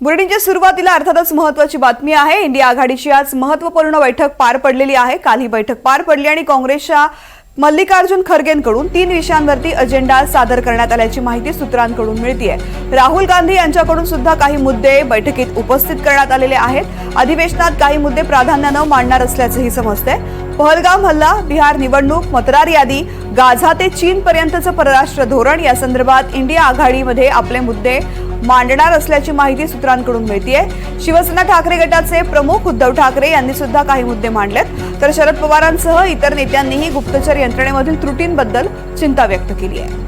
बुलेटिनच्या सुरुवातीला अर्थातच महत्त्वाची बातमी आहे। इंडिया आघाडीची आज महत्त्वपूर्ण बैठक पार पडलेली आहे। काल ही बैठक पार पडली आणि काँग्रेसच्या मल्लिकार्जुन खरगेंकडून 3 विषयांवरती अजेंडा सादर करण्यात आल्याची माहिती सूत्रांकडून मिळतेय। राहुल गांधी यांच्याकडून सुद्धा काही मुद्दे बैठकीत उपस्थित करण्यात आलेले आहेत। अधिवेशनात काही मुद्दे प्राधान्याने मांडणार असल्याचंही समजतंय। पहलगाम हल्ला, बिहार निवडणूक, मतदार यादी, गाझा ते चीन पर्यंतचं परराष्ट्र धोरण या संदर्भात इंडिया आघाडीमध्ये आपले मुद्दे मांडणार असल्याची माहिती सूत्रांकडून मिळतेय। शिवसेना ठाकरे गटाचे प्रमुख उद्धव ठाकरे यांनी सुद्धा काही मुद्दे मांडलेत, तर शरद पवारांसह इतर नेत्यांनीही गुप्तचर यंत्रणेमधील त्रुटींबद्दल चिंता व्यक्त केली आहे।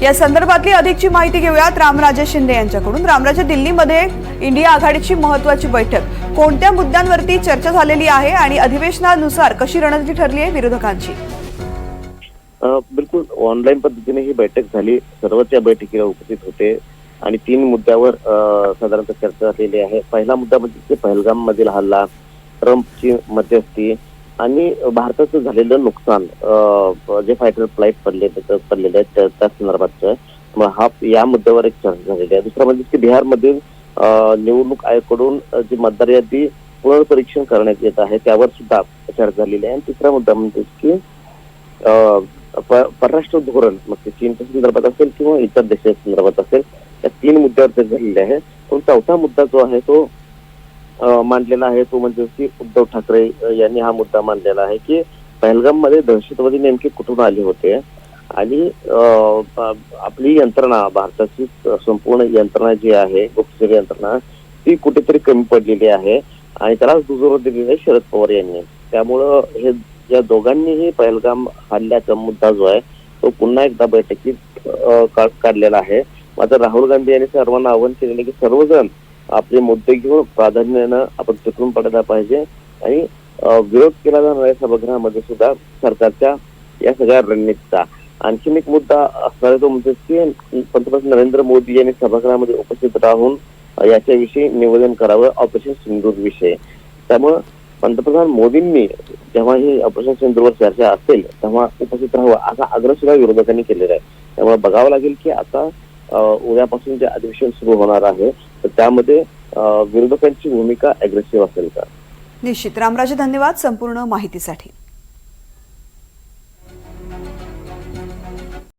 या संदर्भातली अधिकची माहिती घेऊयात रामराजे शिंदे यांच्याकडून। रामराजे, दिल्लीमध्ये इंडिया आघाडीची महत्त्वाची बैठक कोणत्या मुद्द्यांवरती चर्चा झालेली आहे आणि अधिवेशनानुसार कशी रणनीती ठरली आहे विरोधकांची? बिलकुल ऑनलाईन पद्धतीने ही बैठक झाली। सर्वच या बैठकीला उपस्थित होते आणि 3 मुद्द्यावर साधारणतः चर्चा झालेली आहे। पहिला मुद्दा म्हणजे पहलगाम मधील हल्ला, ट्रम्पची मध्यस्थी आणि भारताचं झालेलं नुकसान, जे फायटर फ्लाईट पडलेले आहेत त्या संदर्भात या मुद्द्यावर एक चर्चा झालेली आहे। दुसरा म्हणजे की बिहारमधील निवडणूक आयोगाकडून जी मतदार यादी पुनर्परीक्षण करण्यात येत आहे त्यावर सुद्धा चर्चा झालेली आहे। आणि तिसरा मुद्दा म्हणजे की परराष्ट्र धोरण, मग ते चीनच्या संदर्भात असेल किंवा इतर देशाच्या संदर्भात असेल, या 3 मुद्द्यावर चर्चा झालेली आहे। पण चौथा मुद्दा जो आहे तो मांडलेला आहे तो म्हणजे की उद्धव ठाकरे यांनी हा मुद्दा मांडलेला आहे की पहलगाम मध्ये दहशतवादी नेमके कुठून आले होते आणि आपली यंत्रणा, भारताची संपूर्ण यंत्रणा जी आहे गुप्तचर यंत्रणा, ती कुठेतरी कमी पडलेली आहे आणि त्यालाच दुजोरा दिलेला आहे शरद पवार यांनी। त्यामुळं हे या दोघांनीही पहलगाम हल्ल्याचा मुद्दा जो आहे तो पुन्हा एकदा बैठकीत काढलेला आहे। मात्र राहुल गांधी यांनी सर्वांना आवाहन केलेले की सर्वजण आपले मुद्दे घेऊन प्राधान्यानं आपण चिकटून पडायला पाहिजे आणि विरोध केला जाणाऱ्या सभागृहामध्ये सुद्धा सरकारच्या या सगळ्या रणनीतीचा आणखीन एक मुद्दा असणार तो म्हणजे की पंतप्रधान नरेंद्र मोदी यांनी सभागृहामध्ये उपस्थित राहून याच्याविषयी निवेदन करावं, ऑपरेशन सिंदूर विषयी। त्यामुळं पंतप्रधान मोदींनी जेव्हा ही ऑपरेशन सिंदूरवर चर्चा असेल तेव्हा उपस्थित राहावं असा आग्रह सुद्धा विरोधकांनी केलेला आहे। त्यामुळे बघावं लागेल की आता उद्यापासून जे अधिवेशन सुरू होणार आहे तर त्यामध्ये विरोधकांची भूमिका अग्रेसिव्ह असेल का? निश्चित। रामराजे, धन्यवाद संपूर्ण माहितीसाठी।